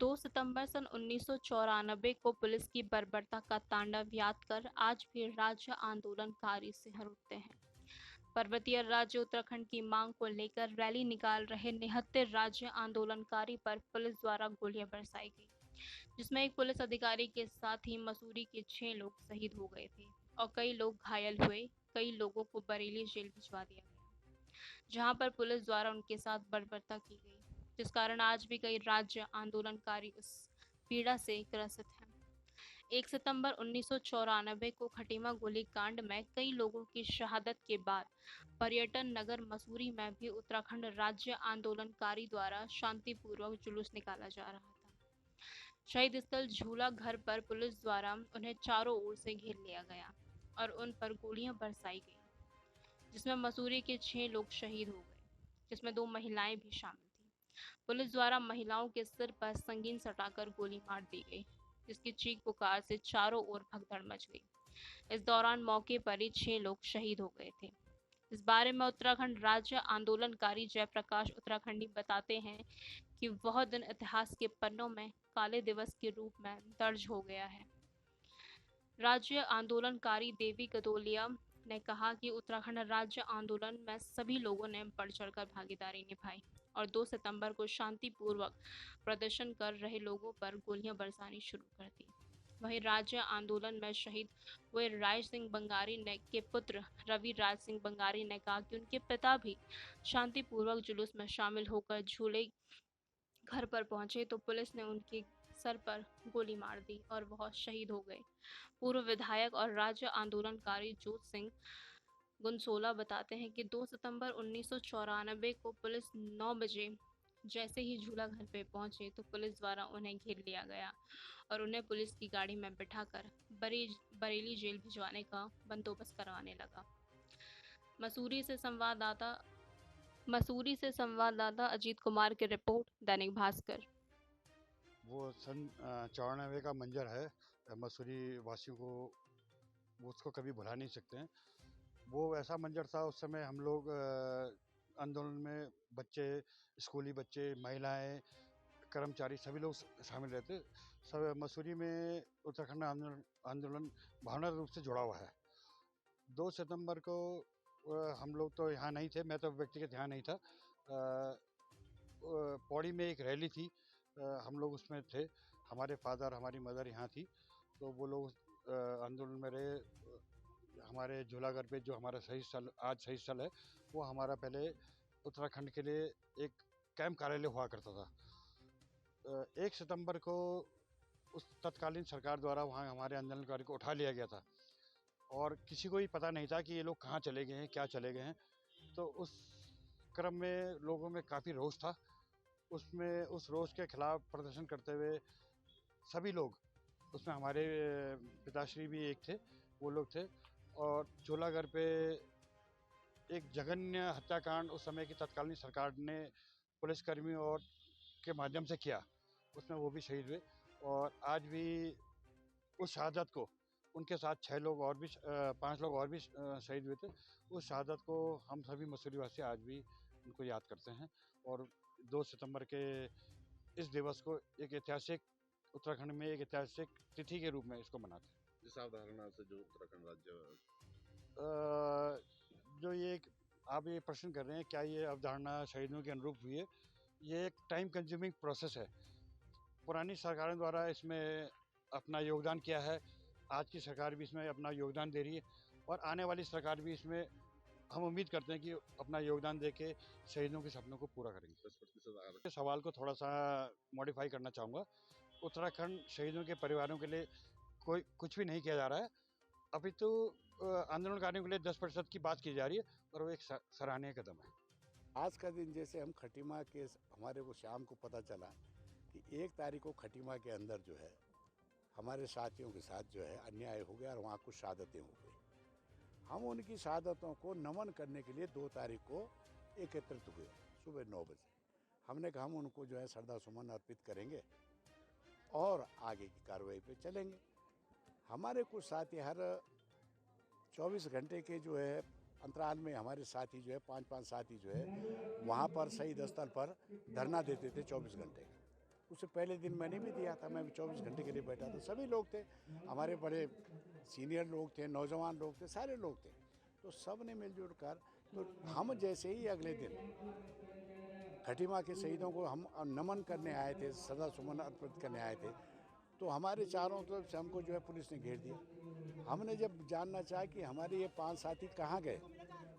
2 सितंबर सन 1994 को पुलिस की बर्बरता का तांडव याद कर आज भी राज्य आंदोलनकारी सिहर उठते हैं। पर्वतीय राज्य उत्तराखंड की मांग को लेकर रैली निकाल रहे 79 राज्य आंदोलनकारी पर पुलिस द्वारा गोलियां बरसाई गई, जिसमें एक पुलिस अधिकारी के साथ ही मसूरी के 6 लोग शहीद हो गए थे और कई लोग घायल हुए। कई लोगों को बरेली जेल भिजवा दिया गया, जहां पर पुलिस द्वारा उनके साथ बर्बरता की गई, जिस कारण आज भी कई राज्य आंदोलनकारी उस पीड़ा से ग्रसित हैं। 1 सितंबर 1994 को खटीमा गोलीकांड में कई लोगों की शहादत के बाद पर्यटन नगर मसूरी में भी उत्तराखंड राज्य आंदोलनकारी द्वारा शांतिपूर्वक जुलूस निकाला जा रहा था। शहीद स्थल झूला घर पर पुलिस द्वारा उन्हें चारों ओर से घेर लिया गया और उन पर गोलियां बरसाई गई, जिसमें मसूरी के 6 लोग शहीद हो गए, जिसमें 2 महिलाएं भी शामिल थीं। पुलिस द्वारा महिलाओं के सिर पर संगीन सटाकर गोली मार दी गई, जिसकी चीख पुकार से चारों ओर भगदड़ मच गई। इस दौरान मौके पर ही 6 लोग शहीद हो गए थे। इस बारे में उत्तराखंड राज्य आंदोलनकारी जयप्रकाश उत्तराखंडी बताते हैं कि वह दिन इतिहास के पन्नों में काले दिवस के रूप में दर्ज हो गया है। राज्य आंदोलनकारी देवी गदोलिया ने कहा कि उत्तराखंड राज्य आंदोलन में सभी लोगों ने बढ़ चढ़कर भागीदारी निभाई और 2 सितंबर को शांतिपूर्वक प्रदर्शन कर रहे लोगों पर गोलियां बरसानी शुरू कर दी। वहीं राज्य आंदोलन में शहीद हुए राज सिंह बंगारी ने के पुत्र रवि राज सिंह बंगारी ने कहा कि उनके पिता भी शांतिपूर्वक जुलूस में शामिल होकर झूले घर पर पहुंचे तो पुलिस ने उनके सर पर गोली मार दी और वह शहीद हो गए। पूर्व विधायक और राज्य आंदोलनकारी जोत सिंह गुनसोला बताते हैं कि 2 सितंबर 1994 को पुलिस 9 बजे जैसे ही झूला घर पे पहुंचे तो पुलिस द्वारा उन्हें घेर लिया गया और उन्हें पुलिस की गाड़ी में बिठाकर बरेली जेल भिजवाने का बंदोबस्त करवाने लगा। मसूरी से संवाददाता अजीत कुमार की रिपोर्ट, दैनिक भास्कर। वो सन 94 का मंजर है, मसूरी वासियों को वो उसको कभी भुला नहीं सकते हैं। वो ऐसा मंजर था, उस समय हम लोग आंदोलन में बच्चे, स्कूली बच्चे, महिलाएं, कर्मचारी सभी लोग शामिल रहते। सब मसूरी में उत्तराखंड आंदोलन भावनात्मक रूप से जुड़ा हुआ है। 2 सितंबर को हम लोग तो यहाँ नहीं थे, मैं तो व्यक्तिगत यहाँ नहीं था। पौड़ी में एक रैली थी, हम लोग उसमें थे। हमारे फादर, हमारी मदर यहाँ थी, तो वो लोग आंदोलन में रहे। हमारे झूलाघर पे जो हमारा शहीद स्थल, आज शहीद स्थल है, वो हमारा पहले उत्तराखंड के लिए एक कैंप कार्यालय हुआ करता था। 1 सितंबर को उस तत्कालीन सरकार द्वारा वहाँ हमारे आंदोलनकारी को उठा लिया गया था और किसी को भी पता नहीं था कि ये लोग कहाँ चले गए हैं, क्या चले गए हैं। तो उस क्रम में लोगों में काफ़ी रोष था। उसमें उस रोष के खिलाफ प्रदर्शन करते हुए सभी लोग, उसमें हमारे पिताश्री भी एक थे, वो लोग थे। और झूलाघर पे एक जघन्य हत्याकांड उस समय की तत्कालीन सरकार ने पुलिसकर्मी और के माध्यम से किया, उसमें वो भी शहीद हुए। और आज भी उस शहादत को, उनके साथ 6 लोग और भी 5 लोग और भी शहीद हुए थे। उस शहादत को हम सभी मसूरी वासी आज भी उनको याद करते हैं और 2 सितंबर के इस दिवस को एक ऐतिहासिक, उत्तराखंड में एक ऐतिहासिक तिथि के रूप में इसको मनाते हैं। जिस अवधारणा से जो उत्तराखंड राज्य जो ये आप ये प्रश्न कर रहे हैं, क्या ये अवधारणा शहीदों के अनुरूप हुई है? ये एक टाइम कंज्यूमिंग प्रोसेस है। पुरानी सरकारों द्वारा इसमें अपना योगदान किया है, आज की सरकार भी इसमें अपना योगदान दे रही है और आने वाली सरकार भी इसमें हम उम्मीद करते हैं कि अपना योगदान दे के शहीदों के सपनों को पूरा करेंगे। 10% इस सवाल को थोड़ा सा मॉडिफाई करना चाहूँगा। उत्तराखंड शहीदों के परिवारों के लिए कोई कुछ भी नहीं किया जा रहा है, अभी तो आंदोलनकारियों के लिए 10% की बात की जा रही है और वो एक सराहनीय कदम है। आज का दिन जैसे हम खटीमा के, हमारे को शाम को पता चला कि 1 तारीख को खटीमा के अंदर जो है हमारे साथियों के साथ जो है अन्याय हो गया और वहाँ कुछ शहादतें हो गई। हम उनकी शहादतों को नमन करने के लिए 2 तारीख को एकत्रित हुए सुबह 9 बजे। हमने कहा हम उनको जो है श्रद्धा सुमन अर्पित करेंगे और आगे की कार्रवाई पे चलेंगे। हमारे कुछ साथी हर 24 घंटे के जो है अंतराल में हमारे साथी जो है 5-5 साथी जो है वहाँ पर शहीद स्थल पर धरना देते थे 24 घंटे का। उससे पहले दिन मैंने भी दिया था, मैं भी 24 घंटे के लिए बैठा था। सभी लोग थे, हमारे बड़े सीनियर लोग थे, नौजवान लोग थे, सारे लोग थे। तो सब ने मिलजुल कर, तो हम जैसे ही अगले दिन खटीमा के शहीदों को हम नमन करने आए थे, श्रद्धा सुमन अर्पित करने आए थे, तो हमारे चारों तरफ से हमको जो है पुलिस ने घेर दिया। हमने जब जानना चाहा कि हमारे ये 5 साथी कहाँ गए,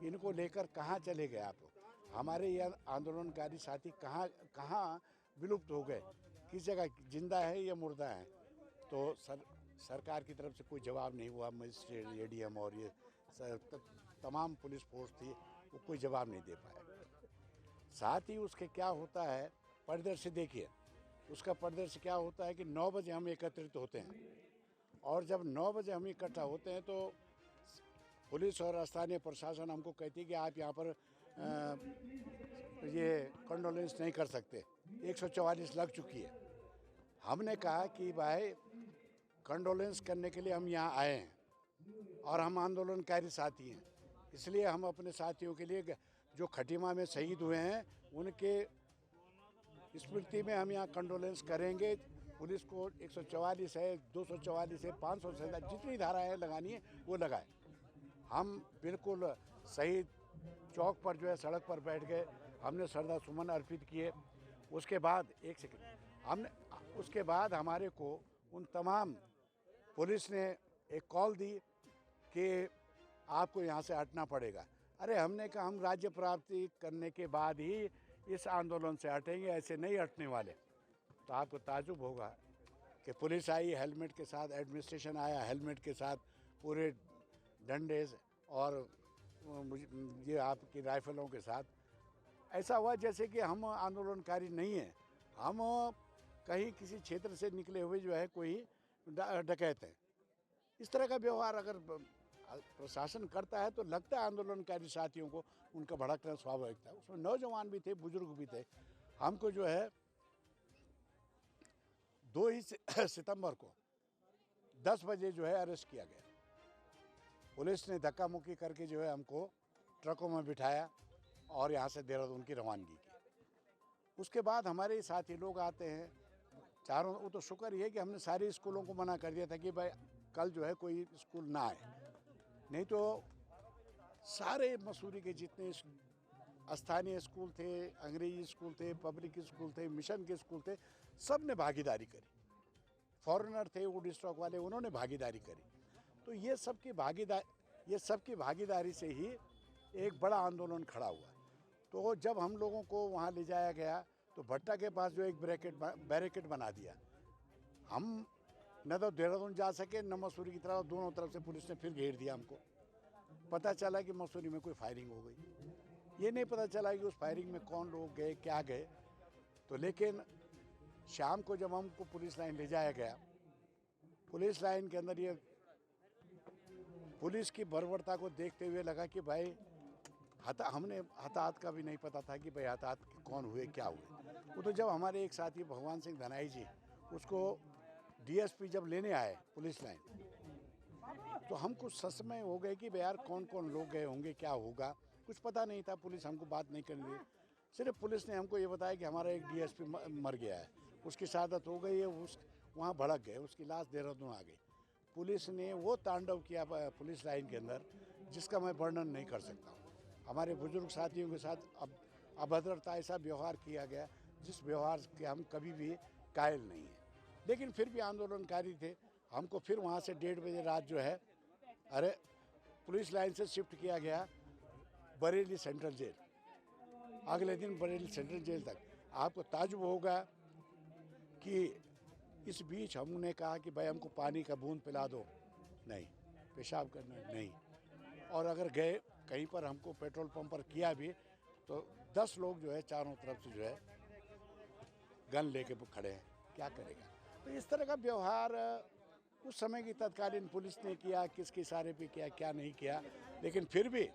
इनको लेकर कहाँ चले गए आप लोग, हमारे ये आंदोलनकारी साथी कहाँ कहाँ विलुप्त हो गए, किस जगह जिंदा है या मुर्दा है, तो सरकार की तरफ से कोई जवाब नहीं हुआ। मजिस्ट्रेट, एडीएम और ये तमाम पुलिस फोर्स थी, वो कोई जवाब नहीं दे पाए। साथ ही उसके क्या होता है परिदृश्य देखिए, उसका परिदृश्य क्या होता है कि 9 बजे हम एकत्रित होते हैं, और जब 9 बजे हम इकट्ठा होते हैं तो पुलिस और स्थानीय प्रशासन हमको कहती है कि आप यहाँ पर ये कंडोलेंस नहीं कर सकते, 144 लग चुकी है। हमने कहा कि भाई कंडोलेंस करने के लिए हम यहाँ आए हैं और हम आंदोलनकारी साथी हैं, इसलिए हम अपने साथियों के लिए जो खटीमा में शहीद हुए हैं उनके स्मृति में हम यहाँ कंडोलेंस करेंगे। पुलिस को 144 है, 244 है, 500 से जितनी धाराएं लगानी है वो लगाए। हम बिल्कुल शहीद चौक पर जो है सड़क पर बैठ गए, हमने श्रद्धा सुमन अर्पित किए। उसके बाद उसके बाद हमारे को उन तमाम पुलिस ने एक कॉल दी कि आपको यहाँ से हटना पड़ेगा। अरे हमने कहा हम राज्य प्राप्ति करने के बाद ही इस आंदोलन से हटेंगे, ऐसे नहीं हटने वाले। तो आपको ताजुब होगा कि पुलिस आई हेलमेट के साथ, एडमिनिस्ट्रेशन आया हेलमेट के साथ, पूरे डंडे और ये आपकी राइफलों के साथ। ऐसा हुआ जैसे कि हम आंदोलनकारी नहीं हैं, हम कहीं किसी क्षेत्र से निकले हुए जो है कोई डकैत हैं। इस तरह का व्यवहार अगर प्रशासन करता है तो लगता है आंदोलनकारी साथियों को उनका भड़कना स्वाभाविक था। उसमें नौजवान भी थे, बुजुर्ग भी थे। हमको जो है 2 ही सितंबर को 10 बजे जो है अरेस्ट किया गया। पुलिस ने धक्का मुक्की करके जो है हमको ट्रकों में बिठाया और यहाँ से देहरादून की रवानगी की। उसके बाद हमारे साथी लोग आते हैं चारों। वो तो शुक्र ये है कि हमने सारे स्कूलों को मना कर दिया था कि भाई कल जो है कोई स्कूल ना आए, नहीं तो सारे मसूरी के जितने स्थानीय स्कूल थे, अंग्रेजी स्कूल थे, पब्लिक स्कूल थे, मिशन के स्कूल थे, सब ने भागीदारी करी। फॉरेनर थे वुड स्टॉक वाले, उन्होंने भागीदारी करी। तो ये सबकी भागीदारी से ही एक बड़ा आंदोलन खड़ा हुआ। तो जब हम लोगों को वहाँ ले जाया गया तो भट्टा के पास जो एक बैरिकेड बना दिया। हम न तो देहरादून जा सके न मसूरी की तरफ, दोनों तरफ से पुलिस ने फिर घेर दिया हमको। पता चला कि मसूरी में कोई फायरिंग हो गई। ये नहीं पता चला कि उस फायरिंग में कौन लोग गए, क्या गए। तो लेकिन शाम को जब हमको पुलिस लाइन ले जाया गया, पुलिस लाइन के अंदर ये पुलिस की बर्बरता को देखते हुए लगा कि भाई हमने हताहत का भी नहीं पता था कि भाई हताहत कौन हुए, क्या हुए। वो तो जब हमारे एक साथी भगवान सिंह धनाई जी, उसको डीएसपी जब लेने आए पुलिस लाइन, तो हमको सच में हो गए कि भाई यार कौन कौन लोग गए होंगे, क्या होगा, कुछ पता नहीं था। पुलिस हमको बात नहीं करने दी। सिर्फ पुलिस ने हमको ये बताया कि हमारा एक डीएसपी मर गया है, उसकी शहादत हो गई है, वहाँ भड़क गए, उसकी लाश देहरादून आ गई। पुलिस ने वो तांडव किया पुलिस लाइन के अंदर जिसका मैं वर्णन नहीं कर सकता हूँ। हमारे बुजुर्ग साथियों के साथ अभद्रता, ऐसा व्यवहार किया गया जिस व्यवहार के हम कभी भी कायल नहीं हैं। लेकिन फिर भी आंदोलनकारी थे। हमको फिर वहाँ से 1:30 बजे रात जो है पुलिस लाइन से शिफ्ट किया गया बरेली सेंट्रल जेल। अगले दिन बरेली सेंट्रल जेल तक। आपको ताजुब होगा कि इस बीच हमने कहा कि भाई हमको पानी का बूंद पिला दो, नहीं। पेशाब करना, नहीं। और अगर गए कहीं पर हमको पेट्रोल पंप पर किया भी तो 10 लोग जो है चारों तरफ से जो है गन लेके खड़े हैं, क्या करेगा। तो इस तरह का व्यवहार उस समय की तत्कालीन पुलिस ने किया, किसके इशारे पे किया, क्या नहीं किया। लेकिन फिर भी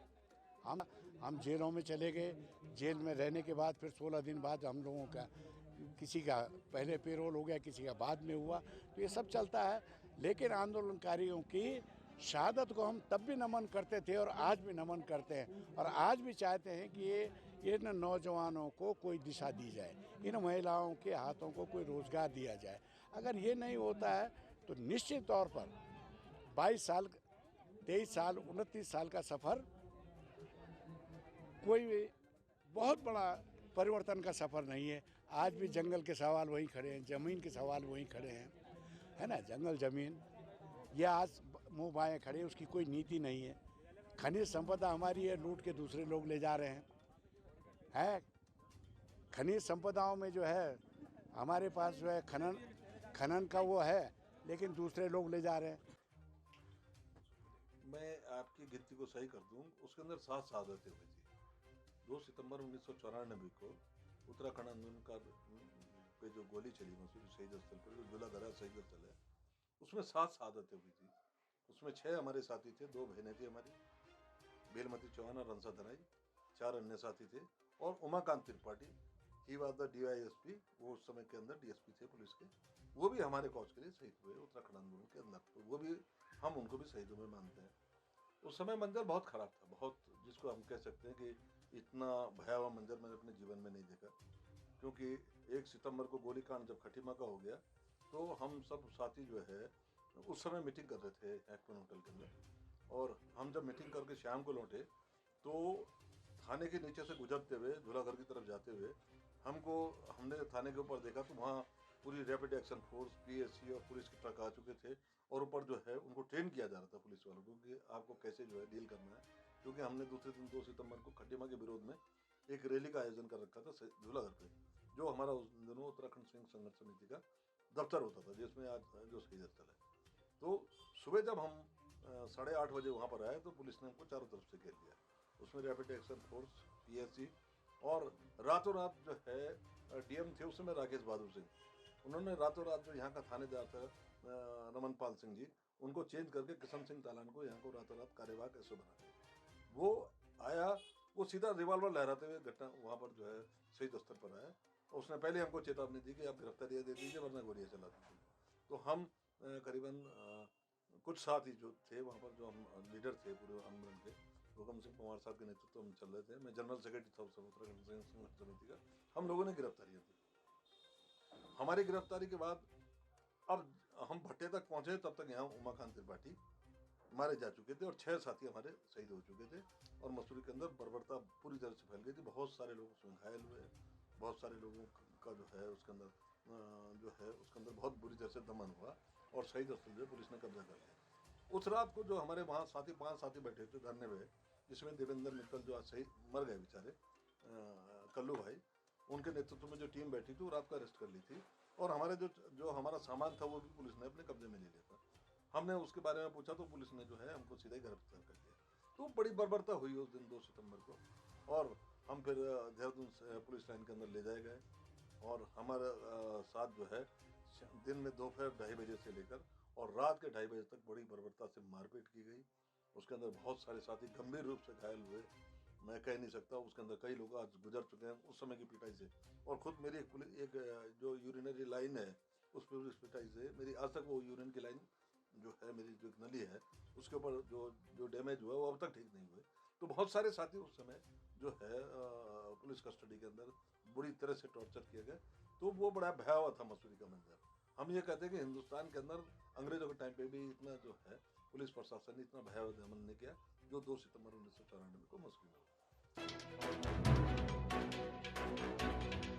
हम जेलों में चले गए। जेल में रहने के बाद फिर 16 दिन बाद हम लोगों का किसी का पहले पेरोल हो गया, किसी का बाद में हुआ। तो ये सब चलता है। लेकिन आंदोलनकारियों की शहादत को हम तब भी नमन करते थे और आज भी नमन करते हैं, और आज भी चाहते हैं कि ये इन नौजवानों को कोई दिशा दी जाए, इन महिलाओं के हाथों को कोई रोजगार दिया जाए। अगर ये नहीं होता है तो निश्चित तौर पर 22 साल, 23 साल, 29 साल का सफ़र कोई बहुत बड़ा परिवर्तन का सफ़र नहीं है। आज भी जंगल के सवाल वहीं खड़े हैं, ज़मीन के सवाल वहीं खड़े हैं, है ना। जंगल ज़मीन ये आज मुँह बाएँ खड़े, उसकी कोई नीति नहीं है। खनिज संपदा हमारी है, लूट के दूसरे लोग ले जा रहे हैं। खनिज संपदाओं में जो है हमारे पास जो है खनन का वो है, लेकिन दूसरे लोग ले जा रहे हैं। मैं आपकी गिनती को सही कर दूं, उसके अंदर 7 शहादतें हुई थी। 2 सितंबर 1994 को उत्तराखंड आंदोलन का पे जो गोली चली मसूरी शहीद स्थल पर, जो झूलाधरा शहीद स्थल है, उसमें 7 शहादतें हुई थी। उसमें 6 हमारे साथी थे, 2 बहनें थी हमारी, बेलमती चौहान और रंसा धराई, 4 अन्य साथी थे, और Umakant Tripathi, he was the DYSP, वो उस समय के अंदर DSP थे पुलिस के, वो भी हमारे कॉज के लिए शहीद हुए उत्तराखंड आंदोलन के अंदर। तो वो भी, हम उनको भी शहीदों में मानते हैं। उस समय मंजर बहुत खराब था, बहुत, जिसको हम कह सकते हैं कि इतना भयावह मंजर मैंने अपने जीवन में नहीं देखा। क्योंकि 1 सितंबर को गोलीकांड जब खटीमा का हो गया, तो हम सब साथी जो है उस समय मीटिंग कर रहे थे हैकमैन होटल के अंदर, और हम जब मीटिंग करके शाम को लौटे तो थाने के नीचे से गुजरते हुए झूलाघर की तरफ जाते हुए हमने थाने के ऊपर देखा तो वहाँ पूरी रैपिड एक्शन फोर्स, PSC और पुलिस के ट्रक आ चुके थे, और ऊपर जो है उनको ट्रेन किया जा रहा था पुलिस वालों को कि आपको कैसे जो है डील करना है। क्योंकि हमने दूसरे दिन 2 सितंबर को खटीमा के विरोध में एक रैली का आयोजन कर रखा था झूलाघर पे, जो हमारा उस दिनों उत्तराखंड सिंह संघर्ष समिति का दफ्तर होता था, जिसमें आज जो शहीद स्थल है। तो सुबह जब हम 8:30 बजे वहाँ पर आए तो पुलिस ने हमको चारों तरफ से घेर लिया। उसमें रैपिड एक्शन फोर्स, PSC, और रातों रात जो है DM थे उस समय राकेश बहादुर सिंह, उन्होंने रातों रात जो यहाँ का थानेदार था रमन पाल सिंह जी, उनको चेंज करके किशन सिंह तालान को यहाँ को रातों रात कार्यवाहक ऐसे बना दिया। वो आया, वो सीधा रिवॉल्वर लहराते हुए घटना वहाँ पर जो है शहीद स्थल पर आया, और उसने पहले हमको चेतावनी दी कि आप गिरफ्तारियाँ दे दीजिए वरना गोलियाँ चला दीजिए। तो हम करीबन कुछ साथी जो थे वहाँ पर, जो हम लीडर थे पूरे आंदोलन के, हुकम सिंह पवार साहब के नेतृत्व में चल रहे थे, मैं जनरल सेक्रेटरी था उस समय उत्तराखंड संघर्ष समिति का, हम लोगों ने गिरफ्तारियाँ दी। हमारी गिरफ्तारी के बाद अब हम भट्टे तक पहुँचे, तब तक यहाँ उमाकांत त्रिपाठी मारे जा चुके थे और 6 साथी हमारे शहीद हो चुके थे, और मसूरी के अंदर बर्बरता पूरी तरह से फैल गई थी। बहुत सारे लोग उसमें घायल हुए, बहुत सारे लोगों का जो है उसके अंदर बहुत बुरी तरह से दमन हुआ, और शहीद स्थल जो पुलिस ने कब्जा कर लिया। उस रात को जो हमारे वहाँ 5 साथी बैठे थे धरने में, जिसमें देवेंद्र मित्तल जो आज शहीद मर गए बेचारे, कल्लू भाई, उनके नेतृत्व में जो टीम बैठी थी वो रात को अरेस्ट कर ली थी, और हमारे जो हमारा सामान था वो भी पुलिस ने अपने कब्जे में ले लिया था। हमने उसके बारे में पूछा तो पुलिस ने जो है हमको सीधा ही गिरफ्तार कर लिया। तो बड़ी बर्बरता हुई उस दिन 2 सितंबर को, और हम फिर देहरादून पुलिस लाइन के अंदर ले जाए गए, और हमारे साथ जो है दिन में दोपहर 2:30 बजे से लेकर और रात के 2:30 बजे तक बड़ी बर्बरता से मारपीट की गई। उसके अंदर बहुत सारे साथी गंभीर रूप से घायल हुए, मैं कह नहीं सकता। उसके अंदर कई लोग आज गुजर चुके हैं उस समय की पिटाई से, और खुद मेरी एक जो यूरिनरी लाइन है उस पुलिस पिटाई से मेरी आज तक वो यूरिन की लाइन जो है, मेरी जो नली है उसके ऊपर जो डैमेज हुआ वो अब तक ठीक नहीं हुए। तो बहुत सारे साथी उस समय जो है पुलिस कस्टडी के अंदर बुरी तरह से टॉर्चर किए गए। तो वो बड़ा भयावह था मसूरी का मंजर। हम ये कहते हैं कि हिंदुस्तान के अंदर अंग्रेजों के टाइम पे भी इतना जो है पुलिस प्रशासन ने इतना भयावह दमन नहीं किया जो 2 सितंबर 1994 को मसूरी में हुआ।